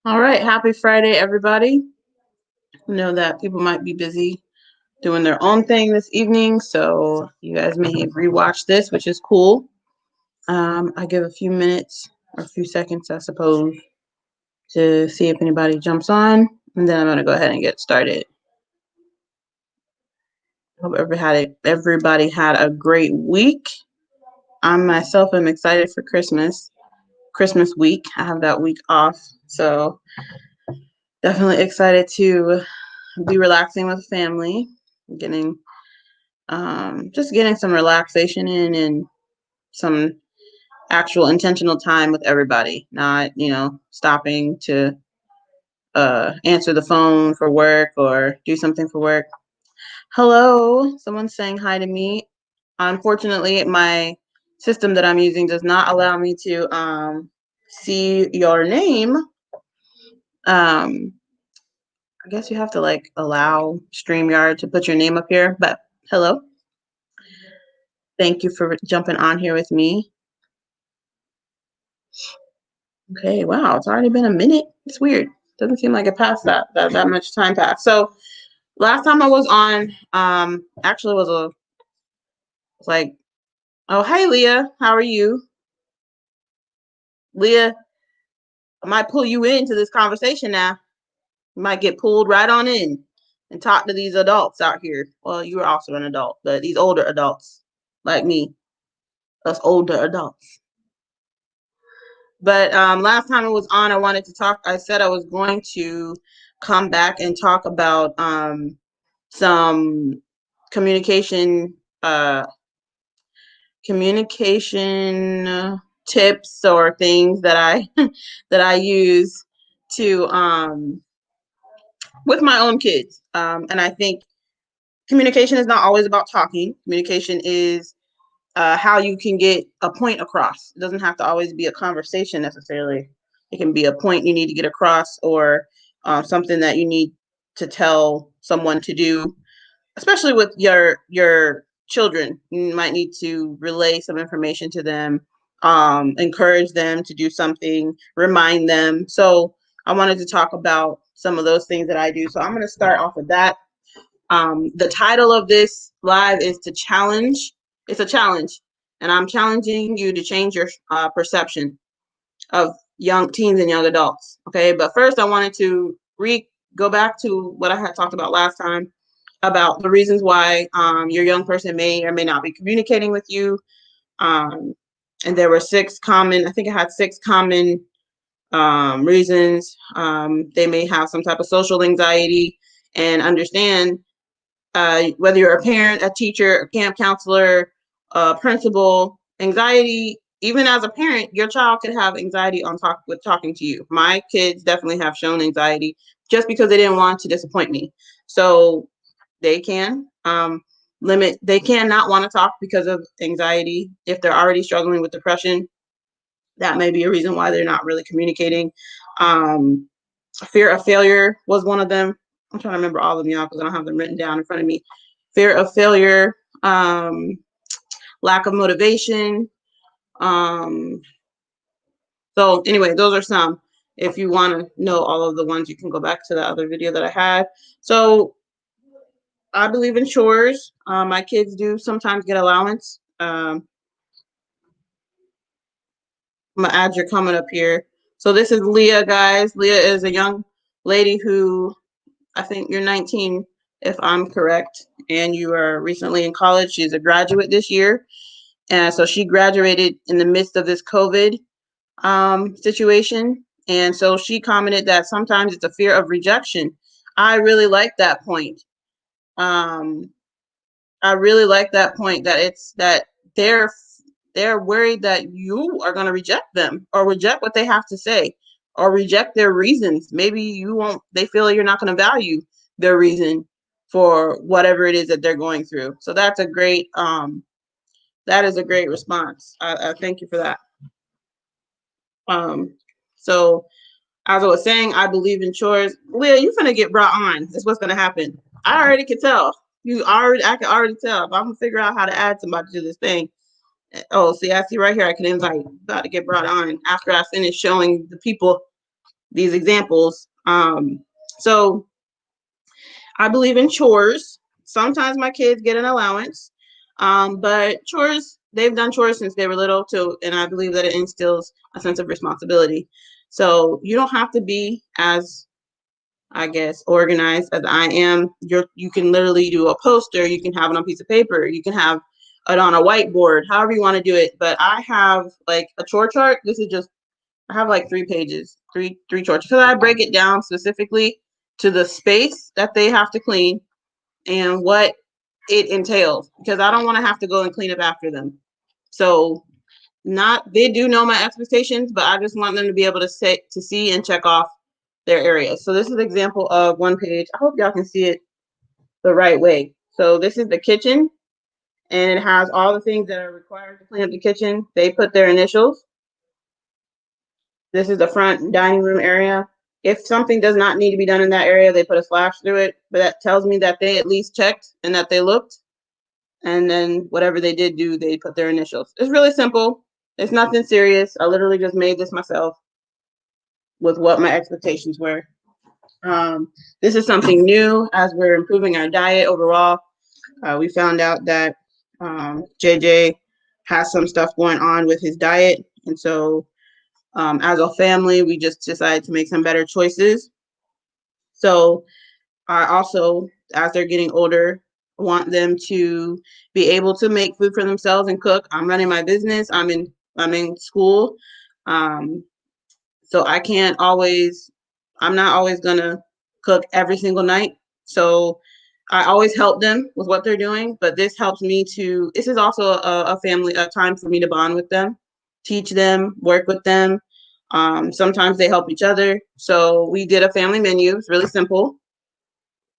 All right, happy Friday, everybody. I know that people might be busy doing their own thing this evening, so you guys may rewatch this, which is cool. I give a few minutes or a few seconds, I suppose, to see if anybody jumps on, and then I'm going to go ahead and get started. Hope everybody had a great week. I myself am excited for Christmas week. I have that week off, so definitely excited to be relaxing with family, getting just getting some relaxation in and some actual intentional time with everybody, not, stopping to answer the phone for work or do something for work. Hello, someone's saying hi to me. Unfortunately, my system that I'm using does not allow me to see your name. I guess you have to allow StreamYard to put your name up here, but hello. Thank you for jumping on here with me. Okay, wow, it's already been a minute. It's weird. Doesn't seem like it passed that much time passed. So last time I was on, actually was like, oh, hey Leah, how are you? Leah, I might pull you into this conversation now. You might get pulled right on in and talk to these adults out here. Well, you are also an adult, but these older adults like me, us older adults. But last time I was on, I wanted to talk. I said I was going to come back and talk about some communication uh, communication tips or things that I that I use to with my own kids. And I think communication is not always about talking. Communication is how you can get a point across. It doesn't have to always be a conversation necessarily. It can be a point you need to get across, or something that you need to tell someone to do, especially with your children. You might need to relay some information to them, encourage them to do something, remind them. So I wanted to talk about some of those things that I do. So I'm going to start off with that. The title of this live is to challenge. It's a challenge, and I'm challenging you to change your perception of young teens and young adults. Okay, but first I wanted to go back to what I had talked about last time about the reasons why your young person may or may not be communicating with you. And there were I think I had 6 common reasons. They may have some type of social anxiety, and understand whether you're a parent, a teacher, a camp counselor, a principal, anxiety, even as a parent, your child could have anxiety with talking to you. My kids definitely have shown anxiety just because they didn't want to disappoint me. So they can they can not want to talk because of anxiety. If they're already struggling with depression, that may be a reason why they're not really communicating. Fear of failure was one of them. I'm trying to remember all of them, y'all, because I don't have them written down in front of me. Fear of failure, lack of motivation. So anyway, those are some. If you want to know all of the ones, you can go back to the other video that I had. So I believe in chores. My kids do sometimes get allowance. I'm gonna add your comment up here. So this is Leah, guys. Leah is a young lady who, I think you're 19, if I'm correct, and you are recently in college. She's a graduate this year. And so she graduated in the midst of this COVID situation. And so she commented that sometimes it's a fear of rejection. I really like that point. I really like that point, that it's that they're worried that you are going to reject them or reject what they have to say or reject their reasons. Maybe you won't, they feel you're not going to value their reason for whatever it is that they're going through. So that's a great, that is a great response. I thank you for that. So as I was saying, I believe in chores. Leah, you're going to get brought on. That's what's going to happen. I already can tell. I can already tell. If I'm going to figure out how to add somebody to this thing. Oh, see, I see right here, I can invite, about to get brought on after I finish showing the people these examples. So I believe in chores. Sometimes my kids get an allowance, but chores, they've done chores since they were little too, and I believe that it instills a sense of responsibility. So you don't have to be as, I guess, organized as I am. You can literally do a poster, you can have it on a piece of paper, you can have it on a whiteboard, however you want to do it. But I have like a chore chart. This is just, I have like 3 pages, three chores, because I break it down specifically to the space that they have to clean and what it entails, because I don't want to have to go and clean up after them. So they do know my expectations, but I just want them to be able to see and check off their areas. So this is an example of one page. I hope y'all can see it the right way. So this is the kitchen, and it has all the things that are required to clean up the kitchen. They put their initials. This is the front dining room area. If something does not need to be done in that area, they put a slash through it, but that tells me that they at least checked and that they looked. And then whatever they did do, they put their initials. It's really simple. It's nothing serious. I literally just made this myself with what my expectations were. This is something new as we're improving our diet overall. We found out that JJ has some stuff going on with his diet. And so as a family, we just decided to make some better choices. So I also, as they're getting older, want them to be able to make food for themselves and cook. I'm running my business. I'm in school. So I'm not always gonna cook every single night. So I always help them with what they're doing, but this helps me this is also a time for me to bond with them, teach them, work with them. Sometimes they help each other. So we did a family menu. It's really simple.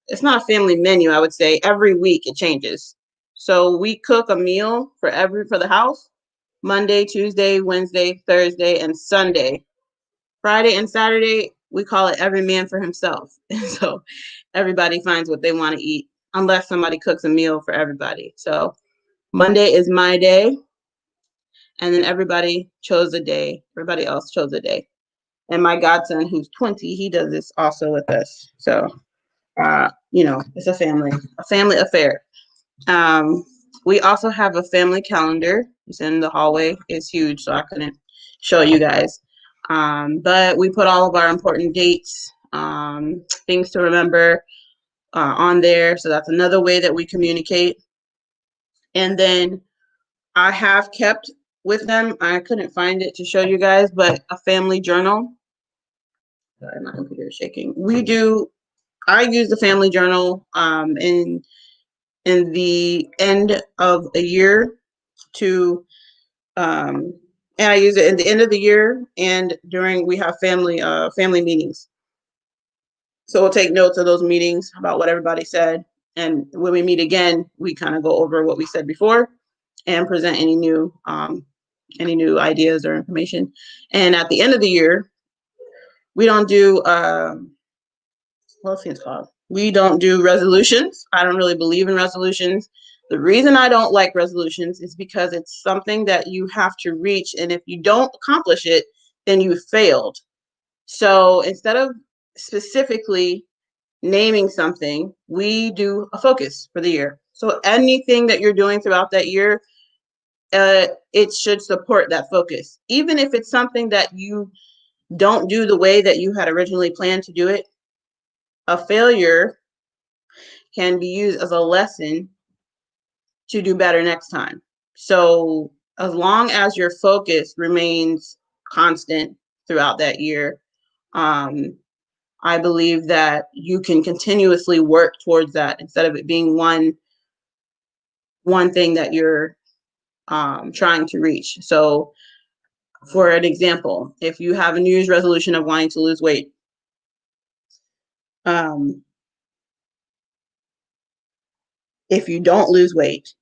It's not a family menu, I would say. Every week it changes. So we cook a meal for the house, Monday, Tuesday, Wednesday, Thursday, and Sunday. Friday and Saturday, we call it every man for himself. So everybody finds what they want to eat, unless somebody cooks a meal for everybody. So Monday is my day, and then everybody chose a day. Everybody else chose a day. And my godson, who's 20, he does this also with us. So it's a family affair. We also have a family calendar. It's in the hallway. It's huge, so I couldn't show you guys. But we put all of our important dates, things to remember on there. So that's another way that we communicate. And then I have kept with them, I couldn't find it to show you guys, but a family journal. Sorry, my computer is shaking. I use the family journal in the end of a year to and I use it in the end of the year and we have family meetings. So we'll take notes of those meetings about what everybody said, and when we meet again, we kind of go over what we said before and present any new ideas or information. And at the end of the year, we don't do we don't do resolutions. I don't really believe in resolutions. The reason I don't like resolutions is because it's something that you have to reach, and if you don't accomplish it, then you failed. So instead of specifically naming something, we do a focus for the year. So anything that you're doing throughout that year, it should support that focus. Even if it's something that you don't do the way that you had originally planned to do it, a failure can be used as a lesson to do better next time. So as long as your focus remains constant throughout that year, I believe that you can continuously work towards that instead of it being one thing that you're trying to reach. So for an example, if you have a New Year's resolution of wanting to lose weight, if you don't lose weight,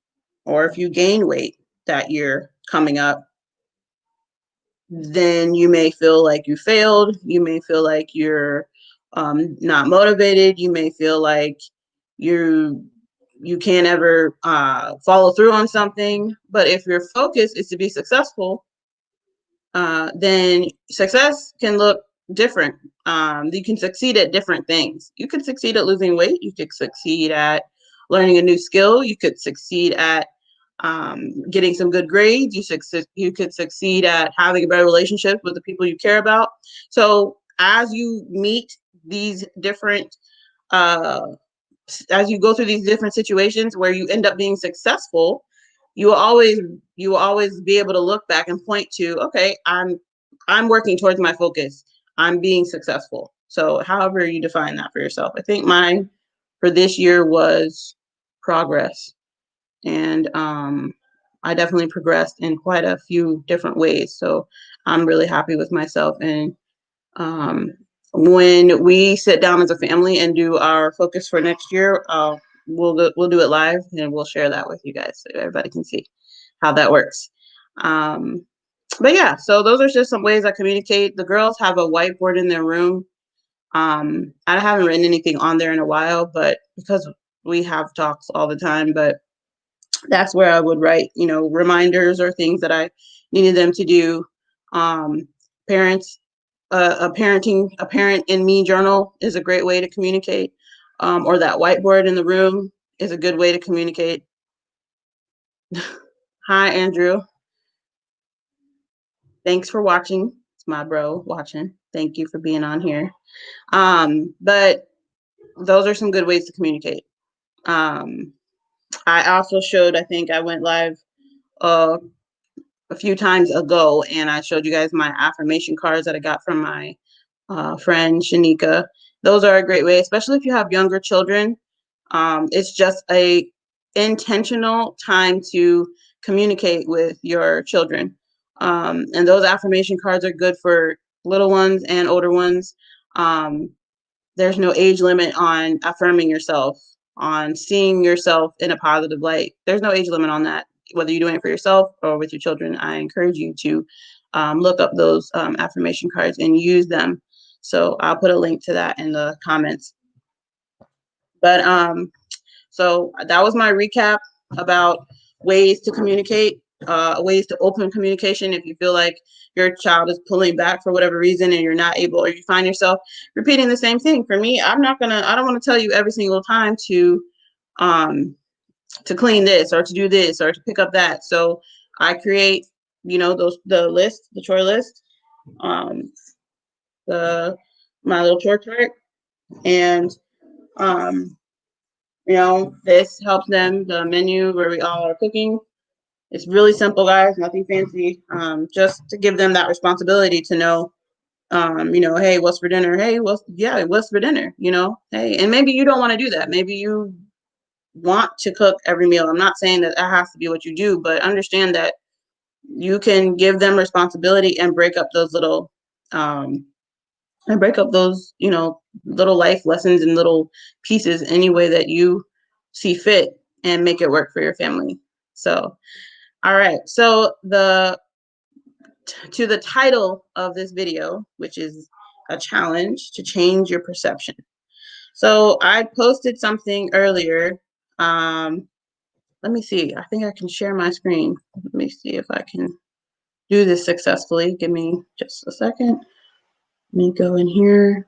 or if you gain weight that year coming up, then you may feel like you failed. You may feel like you're not motivated. You may feel like you can't ever follow through on something. But if your focus is to be successful, then success can look different. You can succeed at different things. You could succeed at losing weight. You could succeed at learning a new skill. You could succeed at getting some good grades. You could succeed at having a better relationship with the people you care about. So as you meet these different, as you go through these different situations where you end up being successful, you will always be able to look back and point to, okay, I'm working towards my focus. I'm being successful. So however you define that for yourself. I think mine for this year was progress. And I definitely progressed in quite a few different ways. So I'm really happy with myself. And when we sit down as a family and do our focus for next year, we'll do it live and we'll share that with you guys so everybody can see how that works. But yeah, so those are just some ways I communicate. The girls have a whiteboard in their room. I haven't written anything on there in a while, but because we have talks all the time, but that's where I would write, reminders or things that I needed them to do. Parents, a parent in me journal is a great way to communicate, or that whiteboard in the room is a good way to communicate. Hi, Andrew. Thanks for watching. It's my bro watching. Thank you for being on here. But those are some good ways to communicate. I also showed, I think I went live a few times ago, and I showed you guys my affirmation cards that I got from my friend Shanika. Those are a great way, especially if you have younger children. It's just a intentional time to communicate with your children. And those affirmation cards are good for little ones and older ones. There's no age limit on affirming yourself, on seeing yourself in a positive light. There's no age limit on that. Whether you're doing it for yourself or with your children, I encourage you to look up those affirmation cards and use them. So I'll put a link to that in the comments. But so that was my recap about ways to communicate, ways to open communication. If you feel like your child is pulling back for whatever reason and you're not able, or you find yourself repeating the same thing. For me, I don't want to tell you every single time to clean this or to do this or to pick up that. So I create, the chore list, my little chore chart, and this helps them, the menu where we all are cooking. It's really simple, guys, nothing fancy. Just to give them that responsibility to know, hey, what's for dinner? Hey, what's for dinner? Hey, and maybe you don't want to do that. Maybe you want to cook every meal. I'm not saying that has to be what you do, but understand that you can give them responsibility and break up those little little life lessons and little pieces any way that you see fit and make it work for your family. So, all right. So to the title of this video, which is a challenge to change your perception. So I posted something earlier. Let me see. I think I can share my screen. Let me see if I can do this successfully. Give me just a second. Let me go in here.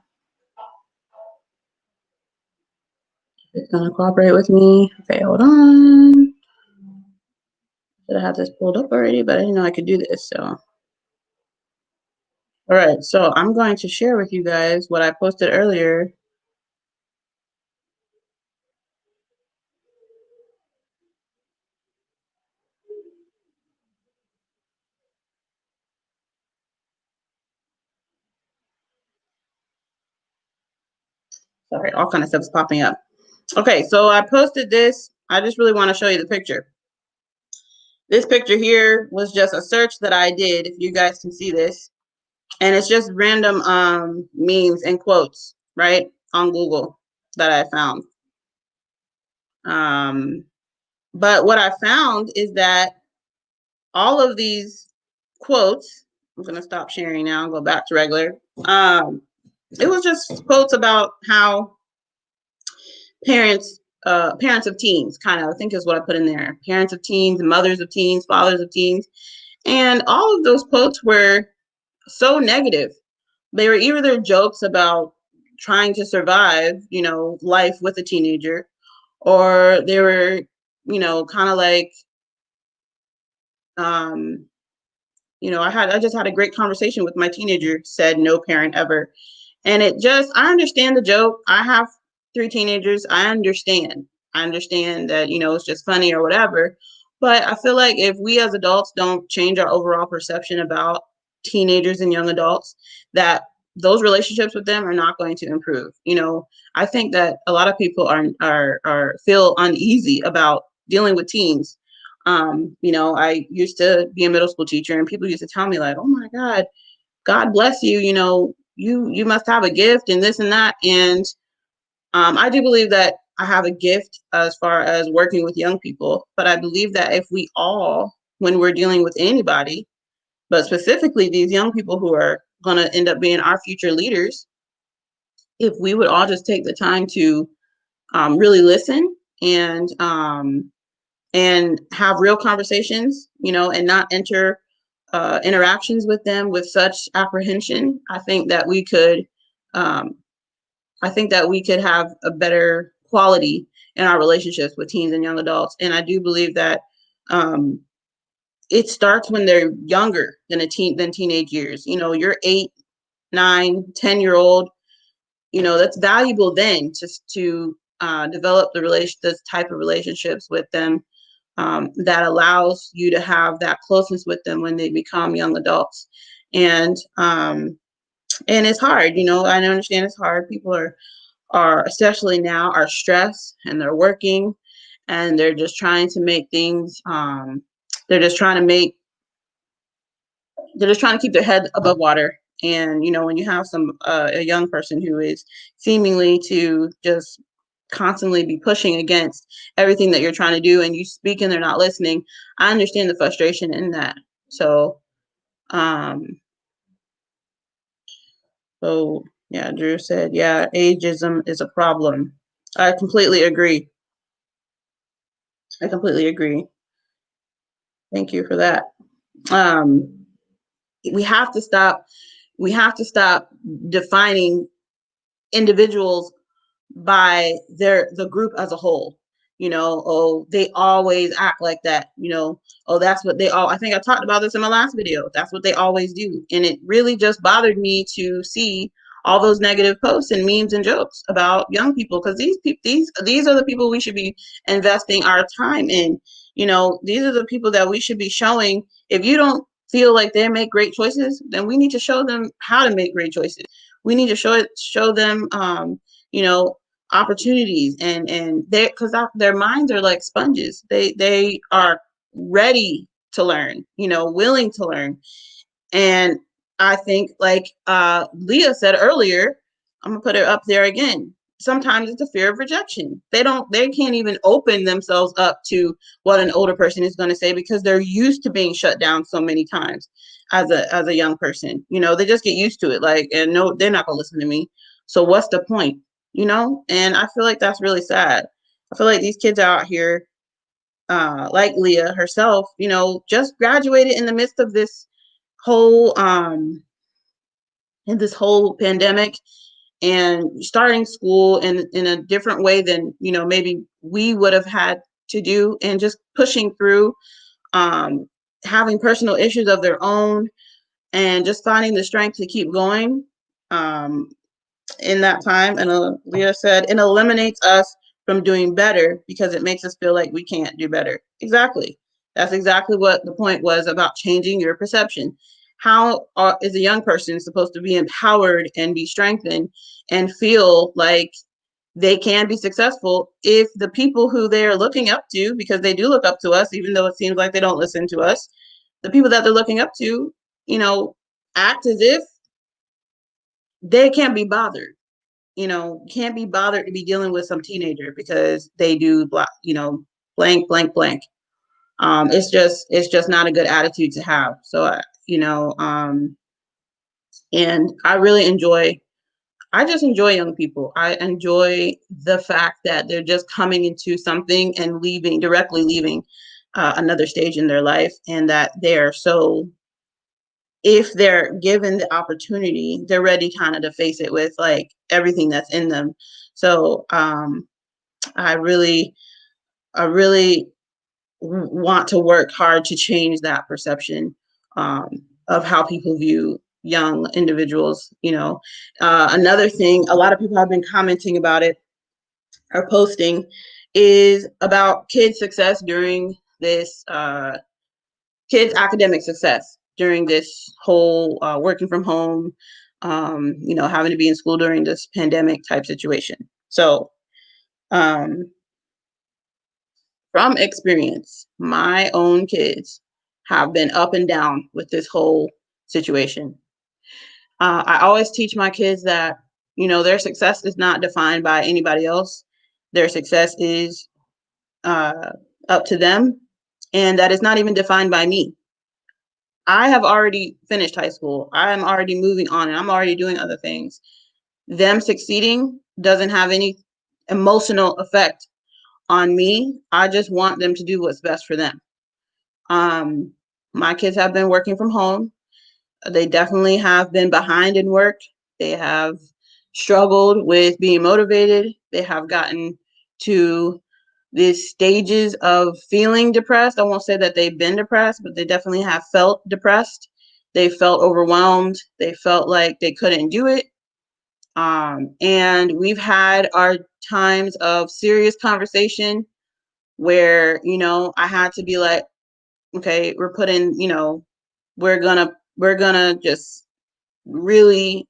It's gonna cooperate with me. Okay, hold on. Should have had this pulled up already, but I didn't know I could do this. So, all right. So I'm going to share with you guys what I posted earlier. Sorry, all kind of stuff is popping up. Okay, so I posted this. I just really want to show you the picture. This picture here was just a search that I did, if you guys can see this. And it's just random memes and quotes, right, on Google that I found. But what I found is that all of these quotes, I'm going to stop sharing now and go back to regular. It was just quotes about how parents of teens, kind of, I think is what I put in there. Parents of teens, mothers of teens, fathers of teens. And all of those quotes were so negative. they were either jokes about trying to survive, life with a teenager, or they were, kind of like, um, I just had a great conversation with my teenager, said no parent ever. And I understand the joke. I have 3 teenagers. I understand. I understand that, it's just funny or whatever. But I feel like if we as adults don't change our overall perception about teenagers and young adults, that those relationships with them are not going to improve. I think that a lot of people are feel uneasy about dealing with teens. I used to be a middle school teacher, and people used to tell me like, "Oh my God bless you, you must have a gift and this and that." And I do believe that I have a gift as far as working with young people, but I believe that if we all, when we're dealing with anybody, but specifically these young people who are going to end up being our future leaders, if we would all just take the time to really listen and have real conversations, and not enter interactions with them with such apprehension, um, I think that we could have a better quality in our relationships with teens and young adults. And I do believe that um, it starts when they're younger than teenage years. You're 8, 9, 10-year old. That's valuable then just to develop this type of relationships with them, that allows you to have that closeness with them when they become young adults. And it's hard. I understand it's hard. People are especially now are stressed, and they're working, and they're just trying to make things. They're just trying to make. They're just trying to keep their head above water. And when you have a young person who is seemingly to just constantly be pushing against everything that you're trying to do, and you speak and they're not listening, I understand the frustration in that. So, um, so yeah, Drew said, yeah, ageism is a problem. I completely agree. I completely agree. Thank you for that. Um, we have to stop. We have to stop defining individuals by the group as a whole. Oh, they always act like that. Oh, that's what they all. I think I talked about this in my last video. That's what they always do, and it really just bothered me to see all those negative posts and memes and jokes about young people, because these are the people we should be investing our time in. These are the people that we should be showing. If you don't feel like they make great choices, then we need to show them how to make great choices. We need to show them you know opportunities, and they because their minds are like sponges. They are ready to learn, willing to learn. And I think, like Leah said earlier, I'm gonna put it up there again. Sometimes it's a fear of rejection. They can't even open themselves up to what an older person is going to say, because they're used to being shut down so many times as a young person. They just get used to it. Like, and no, they're not gonna listen to me. So what's the point? And I feel like that's really sad. I feel like these kids out here, like Leah herself, just graduated in the midst of whole this whole pandemic, and starting school in a different way than maybe we would have had to do, and just pushing through, um, having personal issues of their own, and just finding the strength to keep going. Um, in that time. And Leah said, it eliminates us from doing better because it makes us feel like we can't do better. Exactly. That's exactly what the point was about changing your perception. How is a young person supposed to be empowered and be strengthened and feel like they can be successful if the people who they're looking up to, because they do look up to us, even though it seems like they don't listen to us, the people that they're looking up to, act as if they can't be bothered, can't be bothered to be dealing with some teenager because they do blank, blank, blank. It's just not a good attitude to have. So, and I just enjoy young people. I enjoy the fact that they're just coming into something and directly leaving another stage in their life, and that they're so if they're given the opportunity, they're ready kind of to face it with like everything that's in them. So I really, I really want to work hard to change that perception of how people view young individuals. Another thing, a lot of people have been commenting about it or posting, is about kids' success during this kids' academic success during this whole working from home, having to be in school during this pandemic type situation. So, um, from experience, my own kids have been up and down with this whole situation. I always teach my kids that, their success is not defined by anybody else. Their success is uh, up to them, and that is not even defined by me. I have already finished high school. I'm already moving on and I'm already doing other things. Them succeeding doesn't have any emotional effect on me. I just want them to do what's best for them. Um, my kids have been working from home. They definitely have been behind in work. They have struggled with being motivated. They have gotten to these stages of feeling depressed. I won't say that they've been depressed, but they definitely have felt depressed. They felt overwhelmed. They felt like they couldn't do it. And we've had our times of serious conversation where, I had to be like, okay, we're gonna just really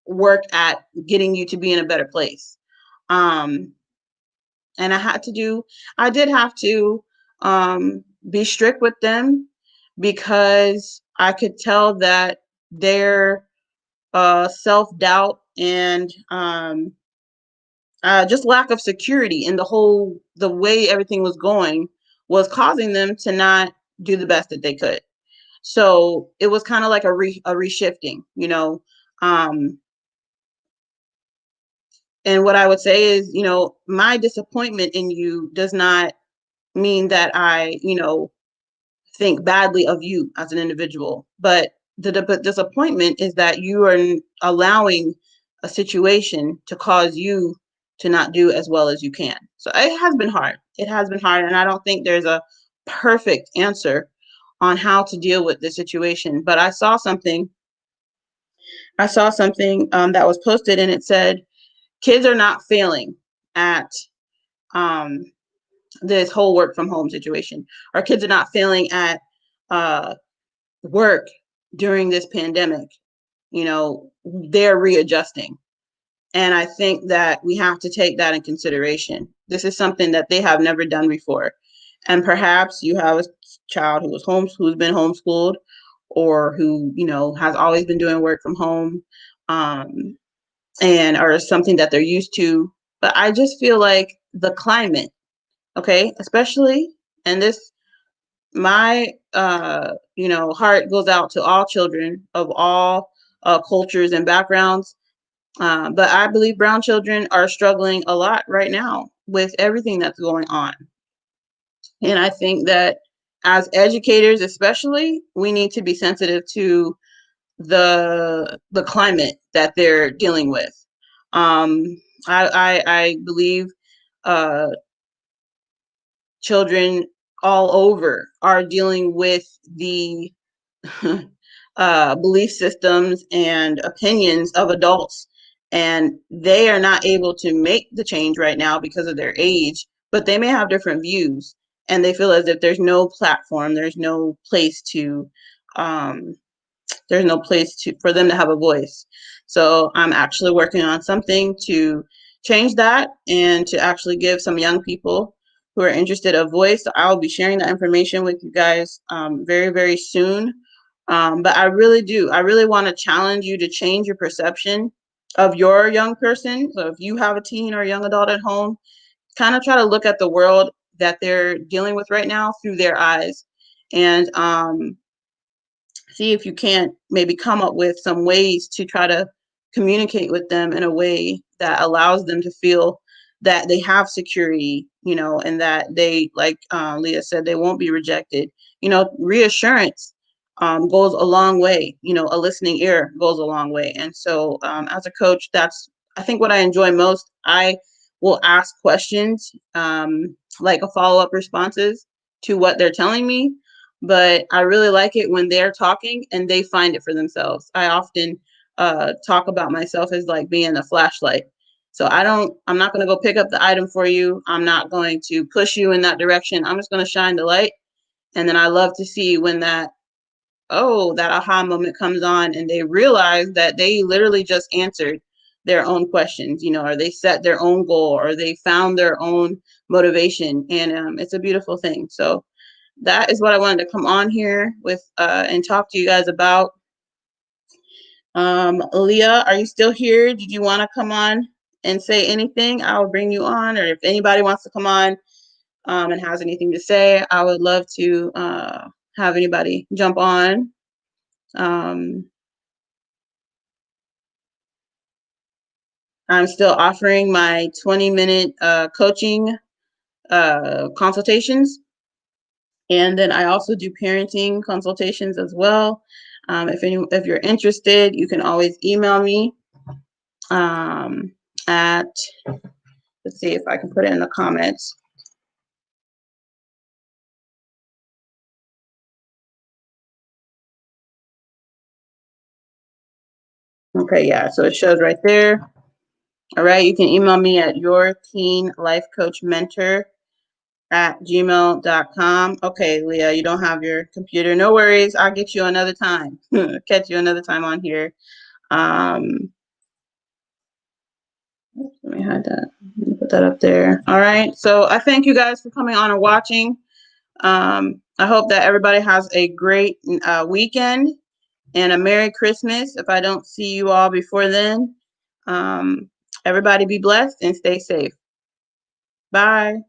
work at getting you to be in a better place. Um, and I did have to be strict with them because I could tell that their self-doubt and just lack of security in the way everything was going was causing them to not do the best that they could. So it was kind of like a reshifting, um, and what I would say is, my disappointment in you does not mean that I, think badly of you as an individual. But the disappointment is that you are allowing a situation to cause you to not do as well as you can. So it has been hard. It has been hard. And I don't think there's a perfect answer on how to deal with the situation. But I saw something that was posted and it said, kids are not failing at um, this whole work from home situation. Our kids are not failing at uh, work during this pandemic. They're readjusting. And I think that we have to take that in consideration. This is something that they have never done before. And perhaps you have a child who's been homeschooled, or who, has always been doing work from home, um, and or something that they're used to. But I just feel like the climate, okay, especially, and this, my heart goes out to all children of all cultures and backgrounds, but I believe brown children are struggling a lot right now with everything that's going on. And I think that as educators especially, we need to be sensitive to the climate that they're dealing with. um I believe uh children all over are dealing with the belief systems and opinions of adults, and they are not able to make the change right now because of their age, but they may have different views, and they feel as if um, there's no place for them to have a voice. So I'm actually working on something to change that and to actually give some young people who are interested a voice. So I'll be sharing that information with you guys very, very soon. But I really want to challenge you to change your perception of your young person. So if you have a teen or a young adult at home, kind of try to look at the world that they're dealing with right now through their eyes, and see if you can't maybe come up with some ways to try to communicate with them in a way that allows them to feel that they have security, and that they, like Leah said, they won't be rejected. Reassurance goes a long way. You know, a listening ear goes a long way. And so as a coach, that's, I think, what I enjoy most. I will ask questions, like a follow-up responses to what they're telling me, but I really like it when they're talking and they find it for themselves. I often talk about myself as like being a flashlight. So I'm not going to go pick up the item for you. I'm not going to push you in that direction. I'm just going to shine the light. And then I love to see when that aha moment comes on and they realize that they literally just answered their own questions, you know, or they set their own goal or they found their own motivation. And it's a beautiful thing. So that is what I wanted to come on here with and talk to you guys about. Leah, are you still here? Did you want to come on and say anything? I'll bring you on, or if anybody wants to come on and has anything to say, I would love to have anybody jump on. I'm still offering my 20-minute coaching consultations. And then I also do parenting consultations as well. If you're interested, you can always email me at, let's see if I can put it in the comments. Okay, yeah, so it shows right there. All right, you can email me at yourteenlifecoachmentor@gmail.com. Okay, Leah, you don't have your computer. No worries. I'll get you another time. Catch you another time on here. Let me hide that. Let me put that up there. All right. So I thank you guys for coming on and watching. I hope that everybody has a great weekend and a Merry Christmas. If I don't see you all before then, everybody be blessed and stay safe. Bye.